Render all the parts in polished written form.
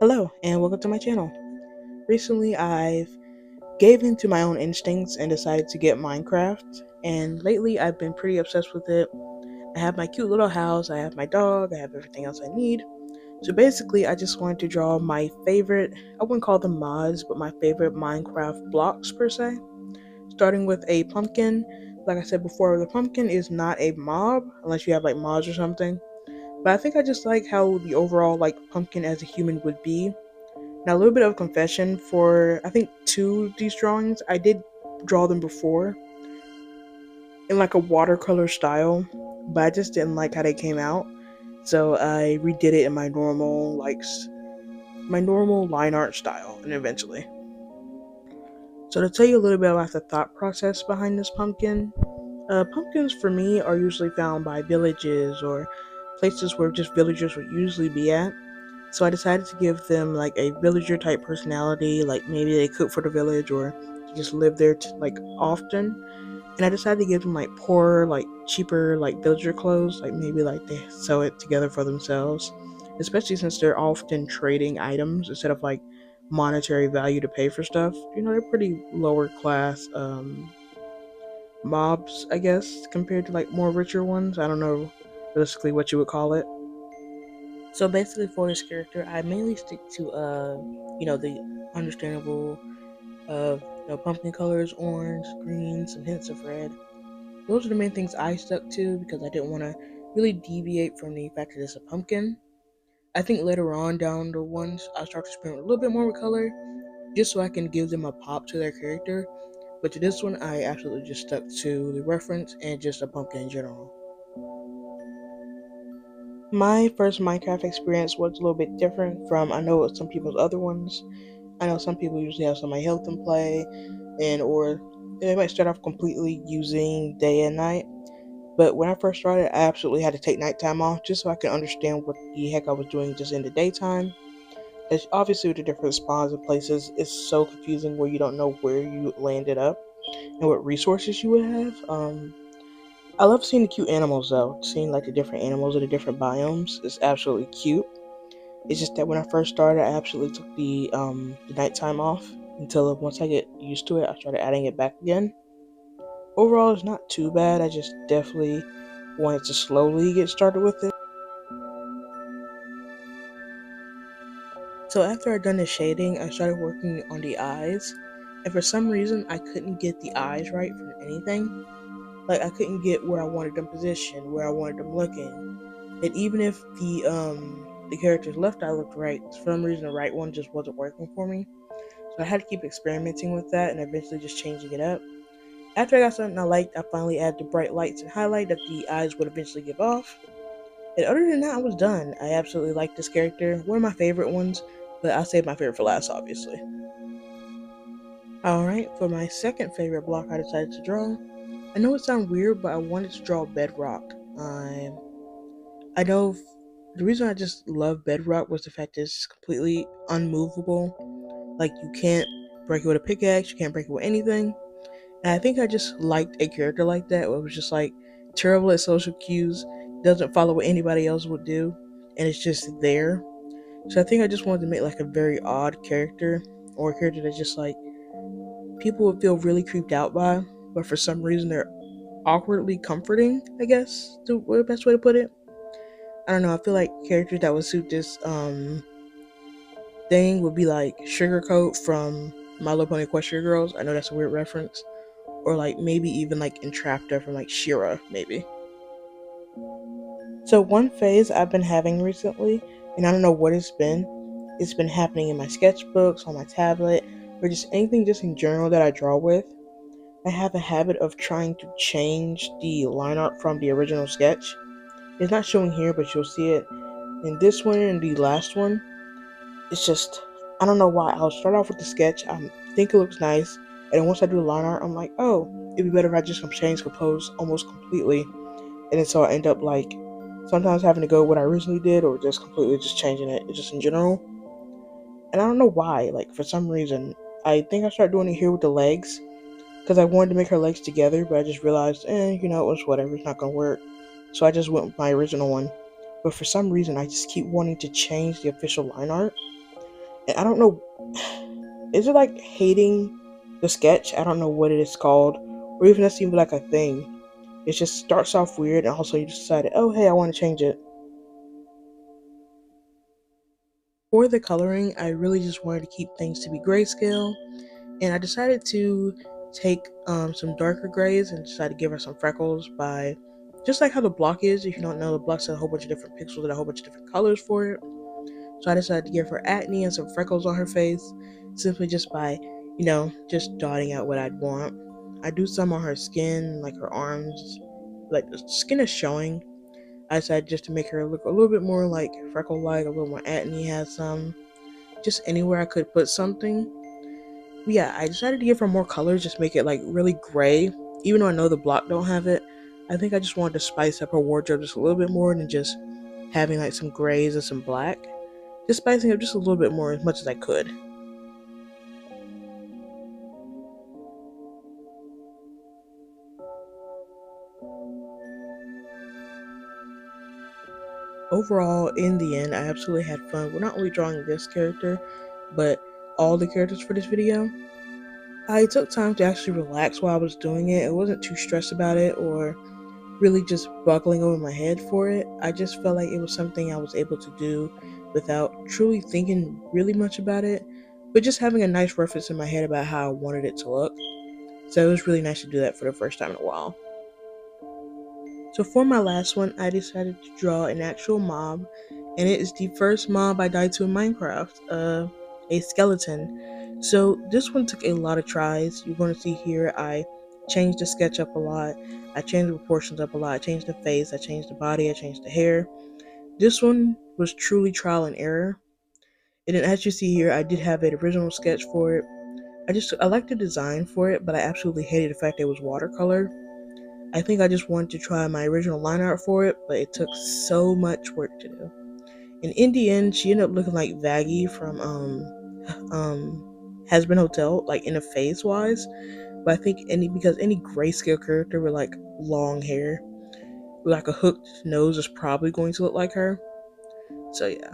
Hello and welcome to my channel. Recently I've gave into my own instincts and decided to get Minecraft, and lately I've been pretty obsessed with it. I have my cute little house, I have my dog, I have everything else I need. So basically I just wanted to draw my favorite, I wouldn't call them mods, but my favorite Minecraft blocks per se. Starting with a pumpkin. Like I said before, the pumpkin is not a mob unless you have like mods or something. But I think I just like how the overall like pumpkin as a human would be. Now, a little bit of confession for I think two of these drawings. I did draw them before in like a watercolor style, but I just didn't like how they came out. So I redid it in my normal my normal line art style, and eventually. So to tell you a little bit about the thought process behind this pumpkin, pumpkins for me are usually found by villages or places where just villagers would usually be at. So I decided to give them like a villager type personality, like maybe they cook for the village or just live there like often. And I decided to give them like poorer, like cheaper, like villager clothes, like maybe like they sew it together for themselves. Especially since they're often trading items instead of like monetary value to pay for stuff. They're pretty lower class mobs, I guess, compared to like more richer ones. I don't know realistically what you would call it. So basically, for this character, I mainly stick to the understandable pumpkin colors, orange, green, some hints of red. Those are the main things I stuck to because I didn't want to really deviate from the fact that it's a pumpkin. I think later on down the ones, I'll start to experiment a little bit more with color, just so I can give them a pop to their character. But to this one, I absolutely just stuck to the reference and just a pumpkin in general. My first Minecraft experience was a little bit different from I know some people's other ones. I know some people usually have somebody help them play, and or they might start off completely using day and night. But when I first started, I absolutely had to take nighttime off just so I could understand what the heck I was doing just in the daytime. As obviously with the different spawns and places, it's so confusing where you don't know where you landed up and what resources you would have. I love seeing the cute animals though. Seeing like the different animals of the different biomes is absolutely cute. It's just that when I first started, I absolutely took the nighttime off until once I get used to it, I started adding it back again. Overall, it's not too bad. I just definitely wanted to slowly get started with it. So after I'd done the shading, I started working on the eyes, and for some reason, I couldn't get the eyes right for anything. Like I couldn't get where I wanted them positioned, where I wanted them looking. And even if the character's left eye looked right, for some reason the right one just wasn't working for me. So I had to keep experimenting with that and eventually just changing it up. After I got something I liked, I finally added the bright lights and highlight that the eyes would eventually give off. And other than that, I was done. I absolutely liked this character. One of my favorite ones, but I'll save my favorite for last, obviously. Alright, for my second favorite block I decided to draw, I know it sounds weird, but I wanted to draw bedrock. I know the reason I just love bedrock was the fact that it's completely unmovable. Like you can't break it with a pickaxe, you can't break it with anything. And I think I just liked a character like that. Where it was just like terrible at social cues, doesn't follow what anybody else would do, and it's just there. So I think I just wanted to make like a very odd character, or a character that just like people would feel really creeped out by, but for some reason they're awkwardly comforting, I guess, the best way to put it. I don't know, I feel like characters that would suit this thing would be like Sugarcoat from My Little Pony Equestria Girls. I know that's a weird reference. Or like maybe even like Entrapta from like Shira, maybe. So one phase I've been having recently, and I don't know what it's been happening in my sketchbooks, on my tablet, or just anything just in general that I draw with. I have a habit of trying to change the line art from the original sketch. It's not showing here, but you'll see it in this one and the last one. It's just, I don't know why. I'll start off with the sketch, I think it looks nice, and then once I do the line art, I'm like, oh, it'd be better if I just change compose almost completely. And then so I end up like sometimes having to go what I originally did or just completely just changing it just in general. And I don't know why, like for some reason, I think I started doing it here with the legs because I wanted to make her legs together, but I just realized, it was whatever, it's not gonna work. So I just went with my original one. But for some reason, I just keep wanting to change the official line art. And I don't know, is it like hating the sketch? I don't know what it is called, or even that's even like a thing. It just starts off weird, and also you just decided, oh hey, I want to change it. For the coloring, I really just wanted to keep things to be grayscale, and I decided to take some darker grays and decided to give her some freckles by just like how the block is. If you don't know, the block's a whole bunch of different pixels and a whole bunch of different colors for it. So I decided to give her acne and some freckles on her face simply just by, just dotting out what I'd want. I do some on her skin, like her arms, like the skin is showing. I decided just to make her look a little bit more like freckle like, a little more acne has some. Just anywhere I could put something. But yeah, I decided to give her more colors, just make it like really gray. Even though I know the block don't have it, I think I just wanted to spice up her wardrobe just a little bit more than just having like some grays and some black. Just spicing up just a little bit more as much as I could. Overall, in the end, I absolutely had fun with not only drawing this character, but all the characters for this video. I took time to actually relax while I was doing it. I wasn't too stressed about it or really just buckling over my head for it. I just felt like it was something I was able to do without truly thinking really much about it, but just having a nice reference in my head about how I wanted it to look. So it was really nice to do that for the first time in a while. So for my last one, I decided to draw an actual mob, and it is the first mob I died to in Minecraft, a skeleton. So this one took a lot of tries. You're going to see here I changed the sketch up a lot, I changed the proportions up a lot, I changed the face, I changed the body, I changed the hair. This one was truly trial and error. And then as you see here, I did have an original sketch for it. I liked the design for it, but I absolutely hated the fact that it was watercolor. I think I just wanted to try my original line art for it, but it took so much work to do. And in the end, she ended up looking like Vaggie from Has Been Hotel, like in the face wise. But I think any grayscale character with like long hair, with like a hooked nose, is probably going to look like her. So yeah.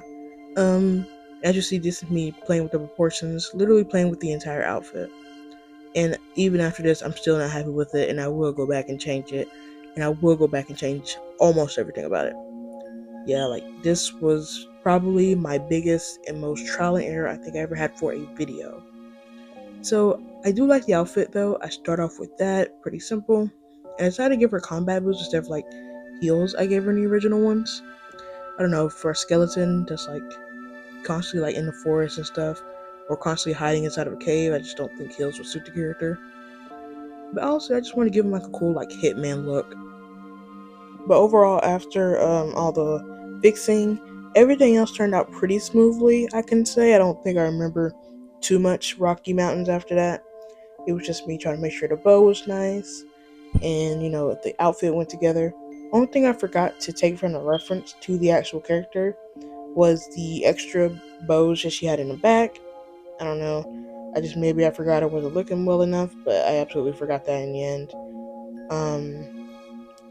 Um, as you see, this is me playing with the proportions, literally playing with the entire outfit. And even after this, I'm still not happy with it, and I will go back and change it, and I will go back and change almost everything about it. Yeah, like this was probably my biggest and most trial and error I think I ever had for a video. So I do like the outfit though. I start off with that, pretty simple, and I decided to give her combat boots instead of like heels I gave her in the original ones. I don't know, for a skeleton that's like constantly like in the forest and stuff, or constantly hiding inside of a cave, I just don't think heels would suit the character. But also, I just want to give him like a cool like hitman look. But overall, after all the fixing, everything else turned out pretty smoothly. I can say I don't think I remember too much Rocky Mountains after that. It was just me trying to make sure the bow was nice, and the outfit went together. Only thing I forgot to take from the reference to the actual character was the extra bows that she had in the back. I don't know. Maybe I forgot it wasn't looking well enough, but I absolutely forgot that in the end.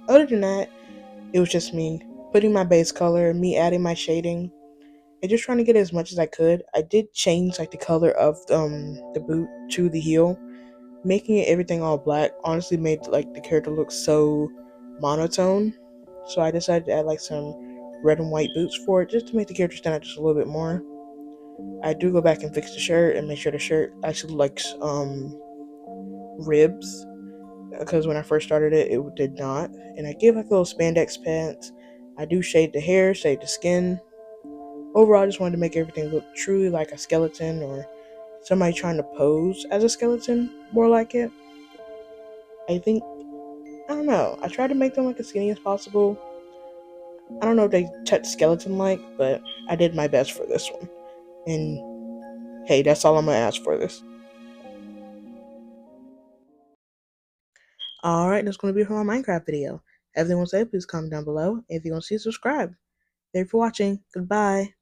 Other than that, it was just me putting my base color, me adding my shading, and just trying to get as much as I could. I did change like the color of the boot to the heel, making it everything all black. Honestly, made like the character look so monotone. So I decided to add like some red and white boots for it, just to make the character stand out just a little bit more. I do go back and fix the shirt and make sure the shirt actually likes ribs, because when I first started it, it did not. And I give like little spandex pants. I do shade the hair, shade the skin. Overall, I just wanted to make everything look truly like a skeleton or somebody trying to pose as a skeleton, more like it. I think, I don't know, I tried to make them like as skinny as possible. I don't know if they touch skeleton like, but I did my best for this one. And hey, that's all I'm gonna ask for this. Alright, that's gonna be it for my Minecraft video. Everything was said, please comment down below. If you want to see, subscribe. Thank you for watching. Goodbye.